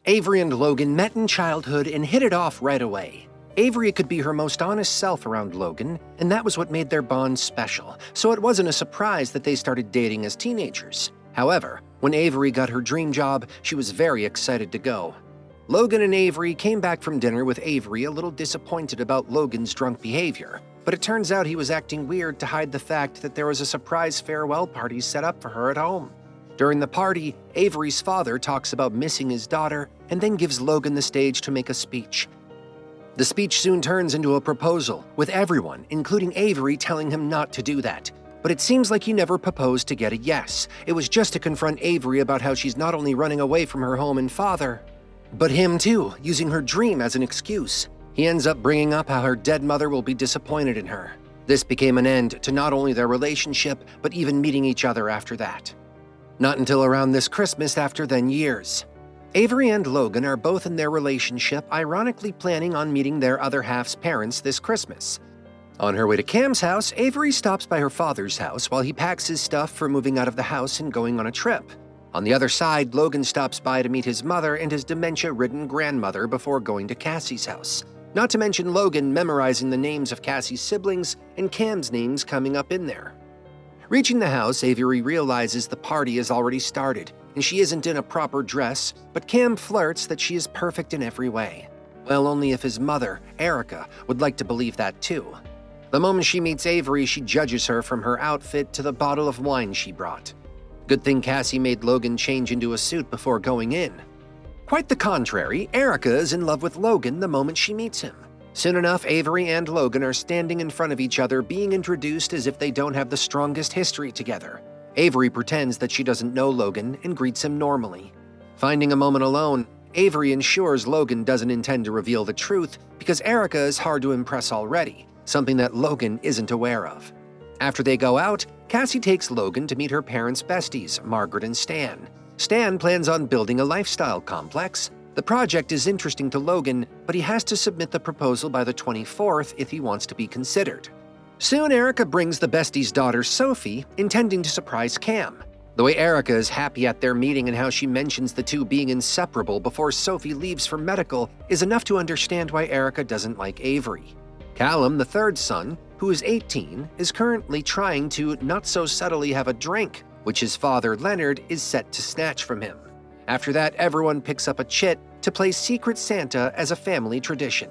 Avery and Logan met in childhood and hit it off right away. Avery could be her most honest self around Logan, and that was what made their bond special, so it wasn't a surprise that they started dating as teenagers. However, when Avery got her dream job, she was very excited to go. Logan and Avery came back from dinner with Avery a little disappointed about Logan's drunk behavior, but it turns out he was acting weird to hide the fact that there was a surprise farewell party set up for her at home. During the party, Avery's father talks about missing his daughter and then gives Logan the stage to make a speech. The speech soon turns into a proposal, with everyone, including Avery, telling him not to do that. But it seems like he never proposed to get a yes. It was just to confront Avery about how she's not only running away from her home and father, but him too, using her dream as an excuse. He ends up bringing up how her dead mother will be disappointed in her. This became an end to not only their relationship, but even meeting each other after that. Not until around this Christmas after then years. Avery and Logan are both in their relationship, ironically planning on meeting their other half's parents this Christmas. On her way to Cam's house, Avery stops by her father's house while he packs his stuff for moving out of the house and going on a trip. On the other side, Logan stops by to meet his mother and his dementia-ridden grandmother before going to Cassie's house. Not to mention Logan memorizing the names of Cassie's siblings and Cam's names coming up in there. Reaching the house, Avery realizes the party has already started, and she isn't in a proper dress, but Cam flirts that she is perfect in every way. Well, only if his mother, Erica, would like to believe that too. The moment she meets Avery, she judges her from her outfit to the bottle of wine she brought. Good thing Cassie made Logan change into a suit before going in. Quite the contrary, Erica is in love with Logan the moment she meets him. Soon enough, Avery and Logan are standing in front of each other, being introduced as if they don't have the strongest history together. Avery pretends that she doesn't know Logan and greets him normally. Finding a moment alone, Avery ensures Logan doesn't intend to reveal the truth because Erica is hard to impress already, something that Logan isn't aware of. After they go out, Cassie takes Logan to meet her parents' besties, Margaret and Stan. Stan plans on building a lifestyle complex. The project is interesting to Logan, but he has to submit the proposal by the 24th if he wants to be considered. Soon, Erica brings the bestie's daughter, Sophie, intending to surprise Cam. The way Erica is happy at their meeting and how she mentions the two being inseparable before Sophie leaves for medical is enough to understand why Erica doesn't like Avery. Callum, the third son, who is 18, is currently trying to not so subtly have a drink, which his father, Leonard, is set to snatch from him. After that, everyone picks up a chit to play Secret Santa as a family tradition.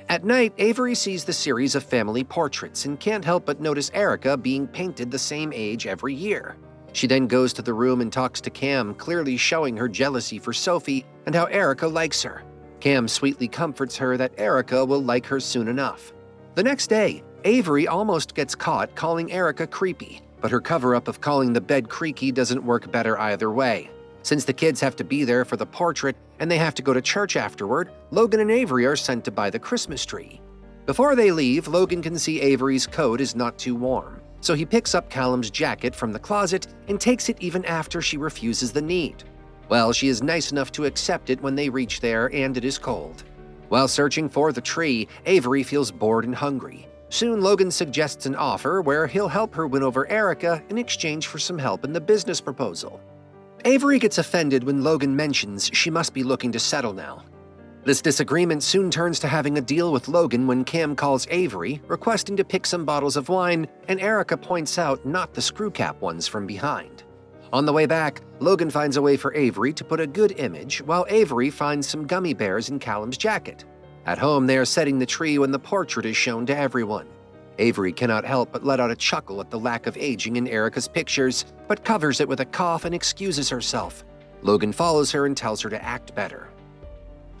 At night, Avery sees the series of family portraits and can't help but notice Erica being painted the same age every year. She then goes to the room and talks to Cam, clearly showing her jealousy for Sophie and how Erica likes her. Cam sweetly comforts her that Erica will like her soon enough. The next day, Avery almost gets caught calling Erica creepy, but her cover-up of calling the bed creaky doesn't work better either way. Since the kids have to be there for the portrait and they have to go to church afterward, Logan and Avery are sent to buy the Christmas tree. Before they leave, Logan can see Avery's coat is not too warm, so he picks up Callum's jacket from the closet and takes it even after she refuses the need. Well, she is nice enough to accept it when they reach there and it is cold. While searching for the tree, Avery feels bored and hungry. Soon, Logan suggests an offer where he'll help her win over Erica in exchange for some help in the business proposal. Avery gets offended when Logan mentions she must be looking to settle now. This disagreement soon turns to having a deal with Logan when Cam calls Avery, requesting to pick some bottles of wine, and Erica points out not the screw cap ones from behind. On the way back, Logan finds a way for Avery to put a good image, while Avery finds some gummy bears in Callum's jacket. At home, they are setting the tree when the portrait is shown to everyone. Avery cannot help but let out a chuckle at the lack of aging in Erica's pictures, but covers it with a cough and excuses herself. Logan follows her and tells her to act better.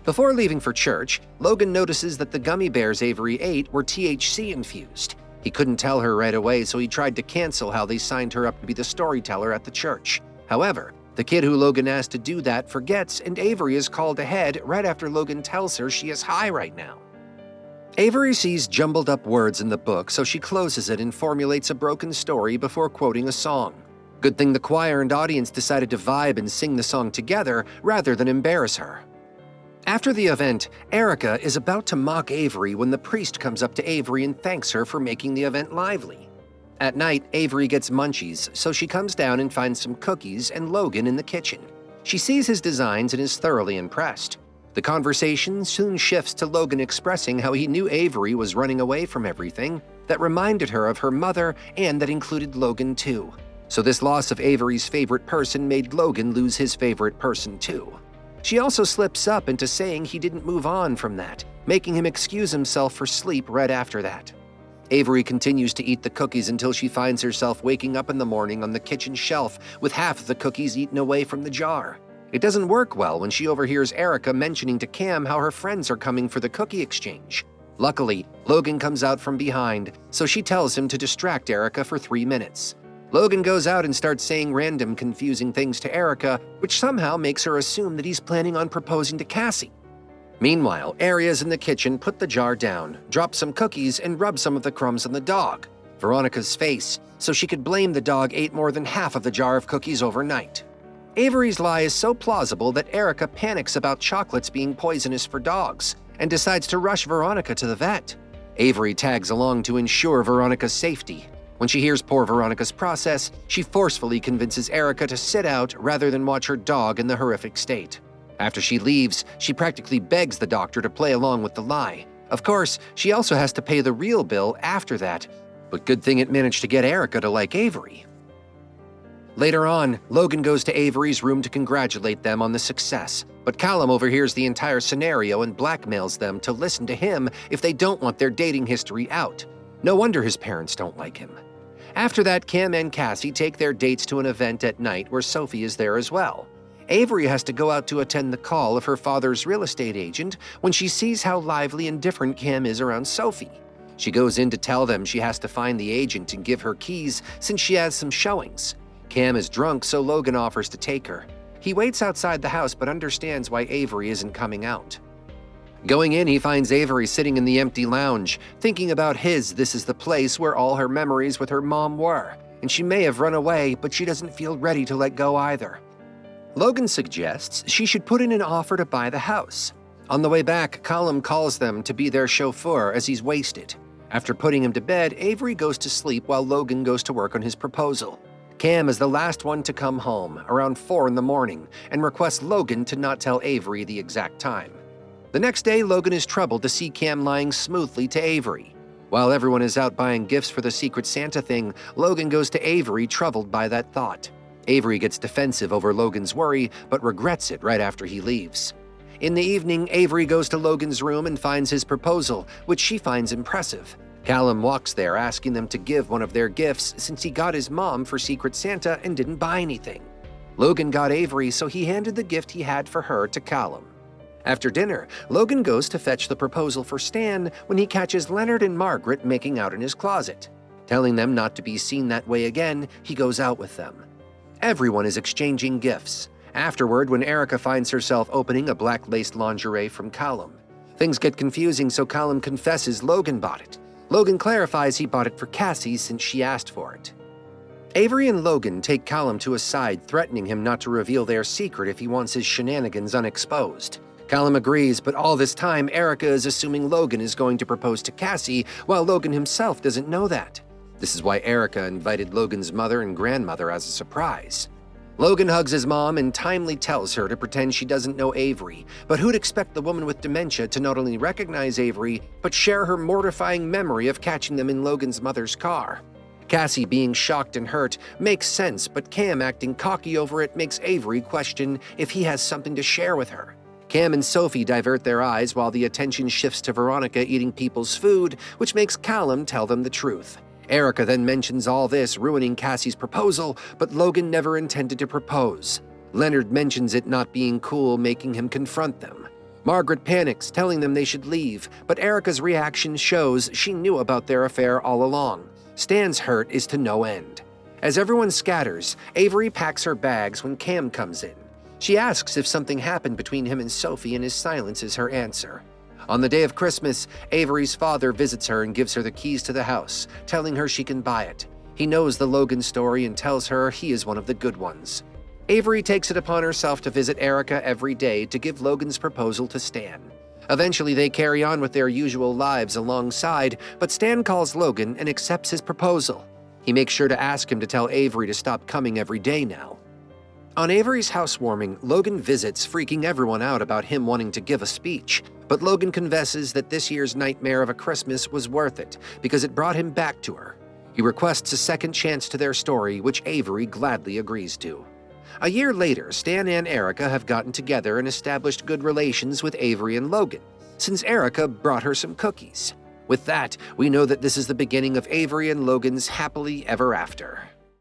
Before leaving for church, Logan notices that the gummy bears Avery ate were THC infused. He couldn't tell her right away, so he tried to cancel how they signed her up to be the storyteller at the church. However, the kid who Logan asked to do that forgets, and Avery is called ahead right after Logan tells her she is high right now. Avery sees jumbled up words in the book, so she closes it and formulates a broken story before quoting a song. Good thing the choir and audience decided to vibe and sing the song together rather than embarrass her. After the event, Erica is about to mock Avery when the priest comes up to Avery and thanks her for making the event lively. At night, Avery gets munchies, so she comes down and finds some cookies and Logan in the kitchen. She sees his designs and is thoroughly impressed. The conversation soon shifts to Logan expressing how he knew Avery was running away from everything that reminded her of her mother and that included Logan too. So this loss of Avery's favorite person made Logan lose his favorite person too. She also slips up into saying he didn't move on from that, making him excuse himself for sleep right after that. Avery continues to eat the cookies until she finds herself waking up in the morning on the kitchen shelf with half of the cookies eaten away from the jar. It doesn't work well when she overhears Erica mentioning to Cam how her friends are coming for the cookie exchange. Luckily, Logan comes out from behind, so she tells him to distract Erica for 3 minutes. Logan goes out and starts saying random confusing things to Erica, which somehow makes her assume that he's planning on proposing to Cassie. Meanwhile, Arias in the kitchen put the jar down, dropped some cookies, and rubbed some of the crumbs on the dog, Veronica's face, so she could blame the dog ate more than half of the jar of cookies overnight. Avery's lie is so plausible that Erica panics about chocolates being poisonous for dogs and decides to rush Veronica to the vet. Avery tags along to ensure Veronica's safety. When she hears poor Veronica's process, she forcefully convinces Erica to sit out rather than watch her dog in the horrific state. After she leaves, she practically begs the doctor to play along with the lie. Of course, she also has to pay the real bill after that, but good thing it managed to get Erica to like Avery. Later on, Logan goes to Avery's room to congratulate them on the success, but Callum overhears the entire scenario and blackmails them to listen to him if they don't want their dating history out. No wonder his parents don't like him. After that, Cam and Cassie take their dates to an event at night where Sophie is there as well. Avery has to go out to attend the call of her father's real estate agent when she sees how lively and different Cam is around Sophie. She goes in to tell them she has to find the agent and give her keys since she has some showings. Cam is drunk, so Logan offers to take her. He waits outside the house but understands why Avery isn't coming out. Going in, he finds Avery sitting in the empty lounge, thinking about this is the place where all her memories with her mom were, and she may have run away, but she doesn't feel ready to let go either. Logan suggests she should put in an offer to buy the house. On the way back, Callum calls them to be their chauffeur as he's wasted. After putting him to bed, Avery goes to sleep while Logan goes to work on his proposal. Cam is the last one to come home, around 4 in the morning, and requests Logan to not tell Avery the exact time. The next day, Logan is troubled to see Cam lying smoothly to Avery. While everyone is out buying gifts for the Secret Santa thing, Logan goes to Avery, troubled by that thought. Avery gets defensive over Logan's worry, but regrets it right after he leaves. In the evening, Avery goes to Logan's room and finds his proposal, which she finds impressive. Callum walks there, asking them to give one of their gifts since he got his mom for Secret Santa and didn't buy anything. Logan got Avery, so he handed the gift he had for her to Callum. After dinner, Logan goes to fetch the proposal for Stan when he catches Leonard and Margaret making out in his closet. Telling them not to be seen that way again, he goes out with them. Everyone is exchanging gifts. Afterward, when Erica finds herself opening a black lace lingerie from Callum. Things get confusing, so Callum confesses Logan bought it. Logan clarifies he bought it for Cassie since she asked for it. Avery and Logan take Callum to a side, threatening him not to reveal their secret if he wants his shenanigans unexposed. Callum agrees, but all this time, Erica is assuming Logan is going to propose to Cassie, while Logan himself doesn't know that. This is why Erica invited Logan's mother and grandmother as a surprise. Logan hugs his mom and timely tells her to pretend she doesn't know Avery, but who'd expect the woman with dementia to not only recognize Avery, but share her mortifying memory of catching them in Logan's mother's car? Cassie being shocked and hurt makes sense, but Cam acting cocky over it makes Avery question if he has something to share with her. Cam and Sophie divert their eyes while the attention shifts to Veronica eating people's food, which makes Callum tell them the truth. Erica then mentions all this ruining Cassie's proposal, but Logan never intended to propose. Leonard mentions it not being cool, making him confront them. Margaret panics, telling them they should leave, but Erica's reaction shows she knew about their affair all along. Stan's hurt is to no end. As everyone scatters, Avery packs her bags when Cam comes in. She asks if something happened between him and Sophie, and his silence is her answer. On the day of Christmas, Avery's father visits her and gives her the keys to the house, telling her she can buy it. He knows the Logan story and tells her he is one of the good ones. Avery takes it upon herself to visit Erica every day to give Logan's proposal to Stan. Eventually, they carry on with their usual lives alongside, but Stan calls Logan and accepts his proposal. He makes sure to ask him to tell Avery to stop coming every day now. On Avery's housewarming, Logan visits, freaking everyone out about him wanting to give a speech. But Logan confesses that this year's nightmare of a Christmas was worth it because it brought him back to her. He requests a second chance to their story, which Avery gladly agrees to. A year later, Stan and Erica have gotten together and established good relations with Avery and Logan, since Erica brought her some cookies. With that, we know that this is the beginning of Avery and Logan's happily ever after.